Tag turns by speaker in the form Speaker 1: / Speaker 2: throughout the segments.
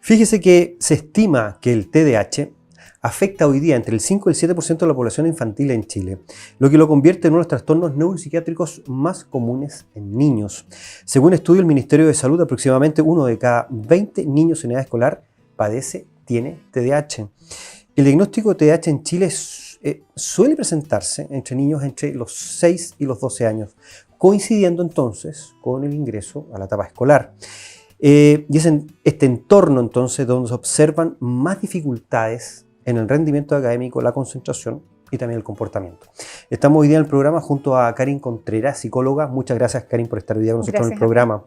Speaker 1: Fíjese que se estima que el TDAH afecta hoy día entre el 5 y el 7% de la población infantil en Chile, lo que lo convierte en uno de los trastornos neuropsiquiátricos más comunes en niños. Según estudio del Ministerio de Salud, aproximadamente 1 de cada 20 niños en edad escolar tiene TDAH. El diagnóstico de TDAH en Chile suele presentarse entre niños entre los 6 y los 12 años, coincidiendo entonces con el ingreso a la etapa escolar. Y es en este entorno entonces donde se observan más dificultades en el rendimiento académico, la concentración y también el comportamiento. Estamos hoy día en el programa junto a Karin Contreras, psicóloga. Muchas gracias, Karin, por estar hoy día con nosotros en el programa.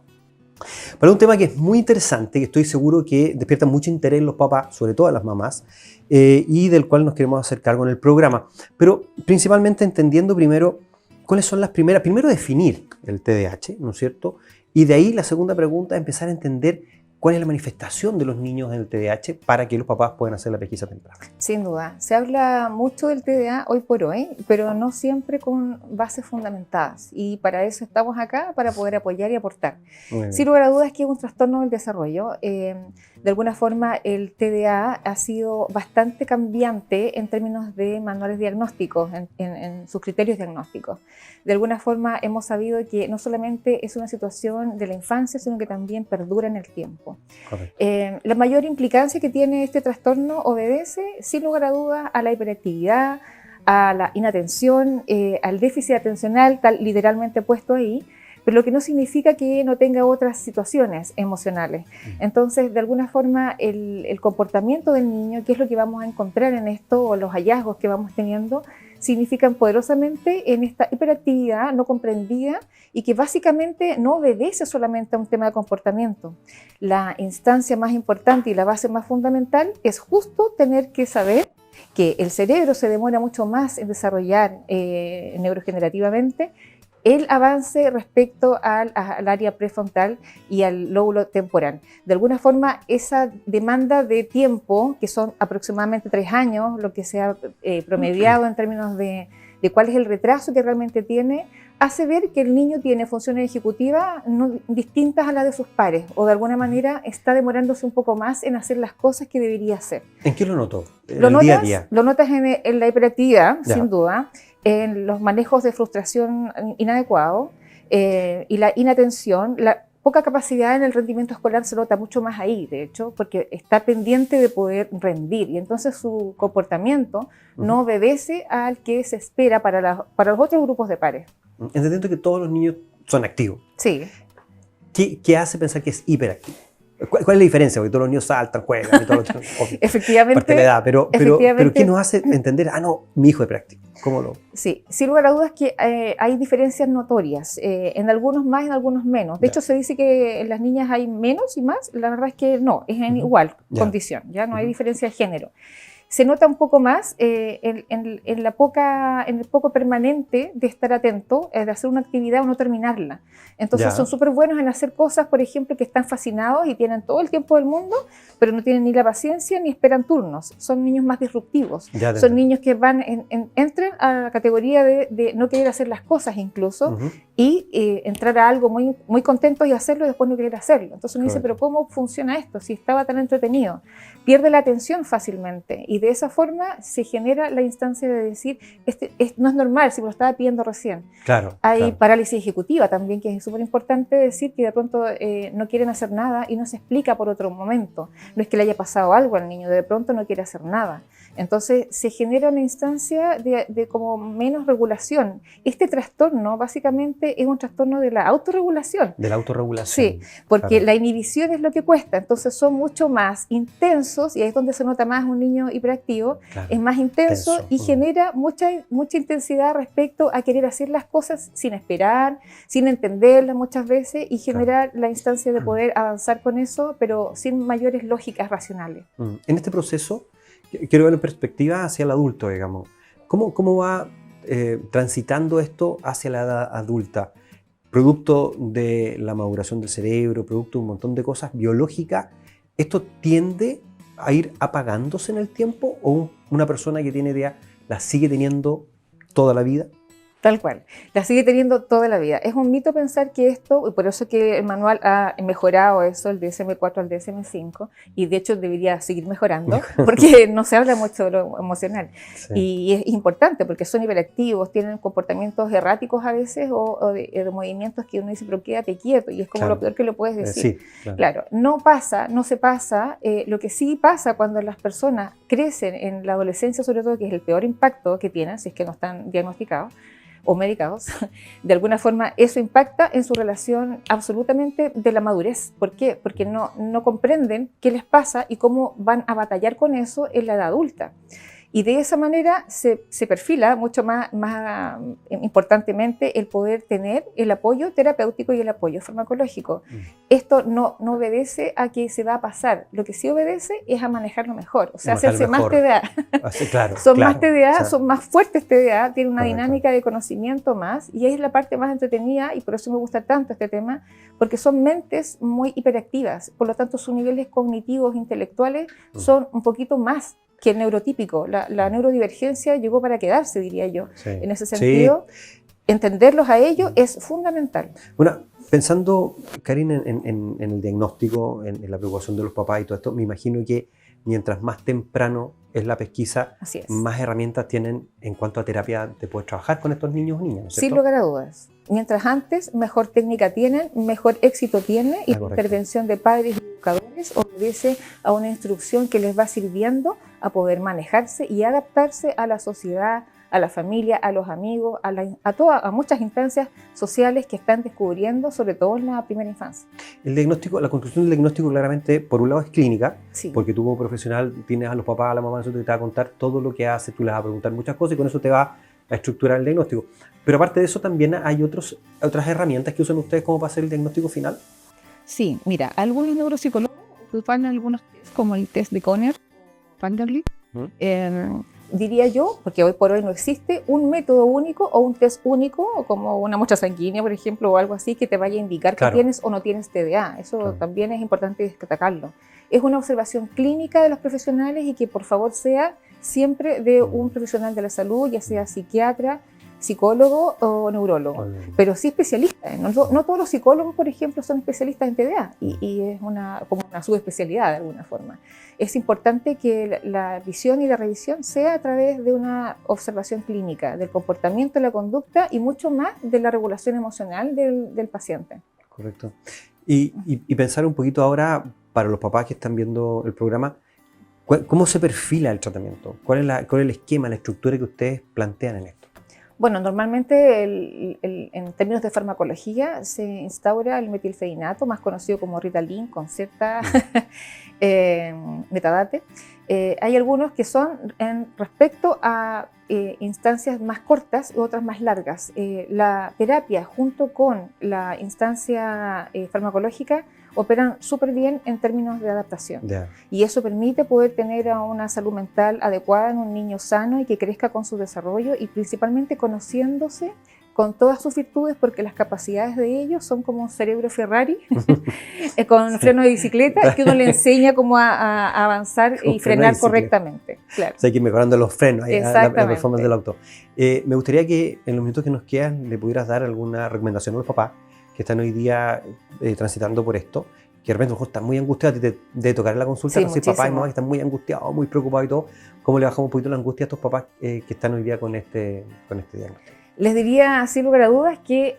Speaker 1: Para un tema que es muy interesante, que estoy seguro que despierta mucho interés en los papás, sobre todo en las mamás, y del cual nos queremos hacer cargo en el programa. Pero principalmente entendiendo primero cuáles son las primeras, primero definir el TDAH, ¿no es cierto? Y de ahí la segunda pregunta es empezar a entender cuál es la manifestación de los niños en el TDAH para que los papás puedan hacer la pesquisa temprana.
Speaker 2: Sin duda. Se habla mucho del TDA hoy por hoy, pero no siempre con bases fundamentadas. Y para eso estamos acá, para poder apoyar y aportar. Sin lugar a dudas que es un trastorno del desarrollo. De alguna forma el TDA ha sido bastante cambiante en términos de manuales diagnósticos, en sus criterios diagnósticos. De alguna forma hemos sabido que no solamente es una situación de la infancia, sino que también perdura en el tiempo. La mayor implicancia que tiene este trastorno obedece, sin lugar a dudas, a la hiperactividad, a la inatención, al déficit atencional, tal literalmente puesto ahí, pero lo que no significa que no tenga otras situaciones emocionales. Entonces, de alguna forma, el comportamiento del niño, que es lo que vamos a encontrar en esto, o los hallazgos que vamos teniendo, significan poderosamente en esta hiperactividad no comprendida y que básicamente no obedece solamente a un tema de comportamiento. La instancia más importante y la base más fundamental es justo tener que saber que el cerebro se demora mucho más en desarrollar neurogenerativamente el avance respecto al área prefrontal y al lóbulo temporal. De alguna forma, esa demanda de tiempo, que son aproximadamente 3 años, lo que se ha promediado en términos de cuál es el retraso que realmente tiene, hace ver que el niño tiene funciones ejecutivas distintas a las de sus pares, o de alguna manera está demorándose un poco más en hacer las cosas que debería hacer.
Speaker 1: ¿En qué lo notó?
Speaker 2: Día a día. Lo notas en la hiperactividad, sin duda, en los manejos de frustración inadecuados y la inatención. La poca capacidad en el rendimiento escolar se nota mucho más ahí, de hecho, porque está pendiente de poder rendir y entonces su comportamiento no obedece al que se espera para los otros grupos de pares.
Speaker 1: Entendiendo que todos los niños son activos.
Speaker 2: Sí.
Speaker 1: ¿Qué hace pensar que es hiperactivo? ¿Cuál es la diferencia? Porque todos los niños saltan, juegan y todo lo
Speaker 2: efectivamente,
Speaker 1: parte de la edad, pero ¿qué nos hace entender? Ah, no, mi hijo es hiperactivo. ¿Cómo lo...?
Speaker 2: Sí, sin lugar a dudas que hay diferencias notorias, en algunos más y en algunos menos. De hecho, se dice que en las niñas hay menos y más, la verdad es que no, es en igual condición, ya no hay diferencia de género. Se nota un poco más en el poco permanente de estar atento, de hacer una actividad o no terminarla. Entonces son súper buenos en hacer cosas, por ejemplo, que están fascinados y tienen todo el tiempo del mundo, pero no tienen ni la paciencia ni esperan turnos. Son niños más disruptivos. Son niños que entran a la categoría de no querer hacer las cosas incluso y entrar a algo muy, muy contentos y hacerlo y después no querer hacerlo. Entonces uno dice, pero ¿cómo funciona esto si estaba tan entretenido? Pierde la atención fácilmente y de esa forma se genera la instancia de decir, no es normal si me lo estaba pidiendo recién. Hay parálisis ejecutiva también, que es súper importante decir que de pronto no quieren hacer nada y no se explica por otro momento. No es que le haya pasado algo al niño, de pronto no quiere hacer nada. Entonces se genera una instancia de como menos regulación. Este trastorno básicamente es un trastorno de la autorregulación.
Speaker 1: De la autorregulación.
Speaker 2: Sí, porque la inhibición es lo que cuesta. Entonces son mucho más intensos y ahí es donde se nota más un niño hiperactivo. Es más intenso y genera mucha intensidad respecto a querer hacer las cosas sin esperar, sin entenderlas muchas veces y generar la instancia de poder avanzar con eso, pero sin mayores lógicas racionales.
Speaker 1: En este proceso, quiero ver en perspectiva hacia el adulto, digamos. ¿Cómo va transitando esto hacia la edad adulta? Producto de la maduración del cerebro, producto de un montón de cosas biológicas, ¿esto tiende a ir apagándose en el tiempo o una persona que tiene idea la sigue teniendo toda la vida?
Speaker 2: Tal cual. La sigue teniendo toda la vida. Es un mito pensar que esto, y por eso que el manual ha mejorado eso, el DSM-4 al DSM-5, y de hecho debería seguir mejorando, porque no se habla mucho de lo emocional. Sí. Y es importante porque son hiperactivos, tienen comportamientos erráticos a veces o de movimientos que uno dice, pero quédate quieto, y es como lo peor que lo puedes decir.
Speaker 1: Sí,
Speaker 2: claro, no se pasa. Lo que sí pasa cuando las personas crecen en la adolescencia, sobre todo, que es el peor impacto que tienen, si es que no están diagnosticados, o medicados, de alguna forma eso impacta en su relación absolutamente de la madurez. ¿Por qué? Porque no comprenden qué les pasa y cómo van a batallar con eso en la edad adulta. Y de esa manera se perfila mucho más importantemente el poder tener el apoyo terapéutico y el apoyo farmacológico. Esto no obedece a que se va a pasar. Lo que sí obedece es a manejarlo mejor. O sea, hacerse más TDA.
Speaker 1: Claro,
Speaker 2: son más TDA, o sea, son más fuertes TDA, tienen una dinámica de conocimiento más. Y ahí es la parte más entretenida y por eso me gusta tanto este tema, porque son mentes muy hiperactivas. Por lo tanto, sus niveles cognitivos, intelectuales son un poquito más que el neurotípico. La neurodivergencia llegó para quedarse, diría yo. Sí. En ese sentido, entenderlos a ellos es fundamental.
Speaker 1: Bueno, pensando, Karin, en el diagnóstico, en la preocupación de los papás y todo esto, me imagino que mientras más temprano es la pesquisa, más herramientas tienen en cuanto a terapia de poder trabajar con estos niños o niñas, ¿no es cierto?
Speaker 2: Sin lugar a dudas. Mientras antes, mejor técnica tienen, mejor éxito tiene, y la intervención de padres y educadores obedece a una instrucción que les va sirviendo a poder manejarse y adaptarse a la sociedad, a la familia, a los amigos, a muchas instancias sociales que están descubriendo, sobre todo en la primera infancia.
Speaker 1: El diagnóstico, la construcción del diagnóstico claramente, por un lado es clínica, porque tú como profesional tienes a los papás, a la mamá, nosotros te va a contar todo lo que hace, tú les vas a preguntar muchas cosas y con eso te va a estructurar el diagnóstico. Pero aparte de eso también hay otras herramientas que usan ustedes como para hacer el diagnóstico final.
Speaker 3: Sí, mira, algunos neuropsicólogos ocupan algunos test como el test de Conner, Vanderbilt.
Speaker 2: Diría yo, porque hoy por hoy no existe un método único o un test único, como una muestra sanguínea, por ejemplo, o algo así, que te vaya a indicar que tienes o no tienes TDA. Eso también es importante destacarlo. Es una observación clínica de los profesionales y que por favor sea siempre de un profesional de la salud, ya sea psiquiatra, psicólogo o neurólogo, pero sí especialistas. No todos los psicólogos, por ejemplo, son especialistas en TDA y es como una subespecialidad de alguna forma. Es importante que la visión y la revisión sea a través de una observación clínica del comportamiento, la conducta y mucho más de la regulación emocional del paciente.
Speaker 1: Correcto. Y pensar un poquito ahora, para los papás que están viendo el programa, ¿cómo se perfila el tratamiento? ¿Cuál es el esquema, la estructura que ustedes plantean en esto?
Speaker 2: Bueno, normalmente en términos de farmacología se instaura el metilfedinato, más conocido como Ritalin, Concerta, Metadate. Hay algunos que son respecto a instancias más cortas y otras más largas. La terapia junto con la instancia farmacológica operan súper bien en términos de adaptación. Y eso permite poder tener una salud mental adecuada en un niño sano y que crezca con su desarrollo y principalmente conociéndose con todas sus virtudes, porque las capacidades de ellos son como un cerebro Ferrari con freno de bicicleta, que uno le enseña cómo a avanzar y frenar correctamente. Claro.
Speaker 1: O sea, hay que ir mejorando los frenos, la performance del auto. Me gustaría que en los minutos que nos quedan le pudieras dar alguna recomendación a los papás que están hoy día transitando por esto, que de repente están muy angustiados de tocar en la consulta, sí, papás y mamás que están muy angustiados, muy preocupados y todo. ¿Cómo le bajamos un poquito la angustia a estos papás que están hoy día con este diagnóstico?
Speaker 2: Les diría, sin lugar a dudas, que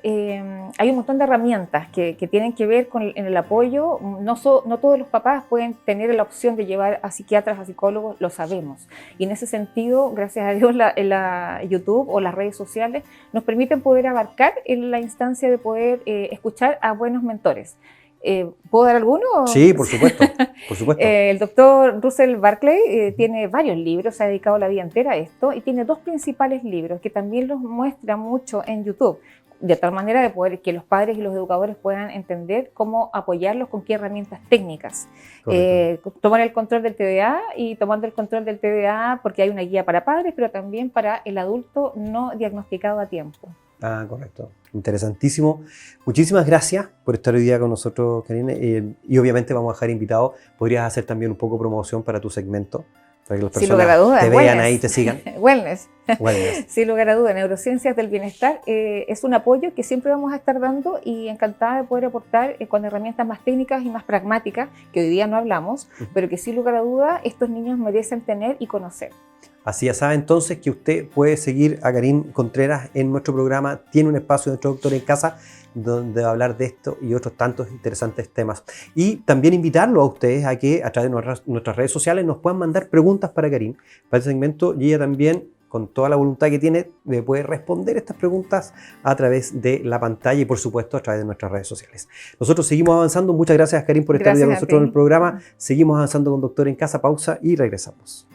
Speaker 2: hay un montón de herramientas que tienen que ver en el apoyo. No todos los papás pueden tener la opción de llevar a psiquiatras, a psicólogos, lo sabemos. Y en ese sentido, gracias a Dios, la YouTube o las redes sociales nos permiten poder abarcar en la instancia de poder escuchar a buenos mentores. ¿Puedo dar alguno?
Speaker 1: Sí, por supuesto. Por supuesto.
Speaker 2: El doctor Russell Barkley tiene varios libros, se ha dedicado la vida entera a esto y tiene dos principales libros que también los muestra mucho en YouTube, de tal manera de poder que los padres y los educadores puedan entender cómo apoyarlos con qué herramientas técnicas. Tomar el control del TDA y tomando el control del TDA porque hay una guía para padres, pero también para el adulto no diagnosticado a tiempo.
Speaker 1: Ah, correcto. Interesantísimo. Muchísimas gracias por estar hoy día con nosotros, Karine. Y obviamente vamos a dejar invitados. Podrías hacer también un poco de promoción para tu segmento, Para que las
Speaker 2: Sin lugar a
Speaker 1: personas
Speaker 2: dudas,
Speaker 1: te vean
Speaker 2: wellness.
Speaker 1: ahí y te sigan.
Speaker 2: Wellness.
Speaker 1: Wellness.
Speaker 2: Sin lugar a dudas, Neurociencias del Bienestar es un apoyo que siempre vamos a estar dando y encantada de poder aportar con herramientas más técnicas y más pragmáticas, que hoy día no hablamos, pero que sin lugar a dudas estos niños merecen tener y conocer.
Speaker 1: Así ya sabe entonces que usted puede seguir a Karine Contreras en nuestro programa. Tiene un espacio de nuestro Doctor en Casa donde va a hablar de esto y otros tantos interesantes temas. Y también invitarlo a ustedes a que a través de nuestras redes sociales nos puedan mandar preguntas para Karine, para el segmento, y ella también, con toda la voluntad que tiene, puede responder estas preguntas a través de la pantalla y por supuesto a través de nuestras redes sociales. Nosotros seguimos avanzando. Muchas gracias, Karine, por estar hoy con nosotros en el programa. Seguimos avanzando con Doctor en Casa. Pausa y regresamos.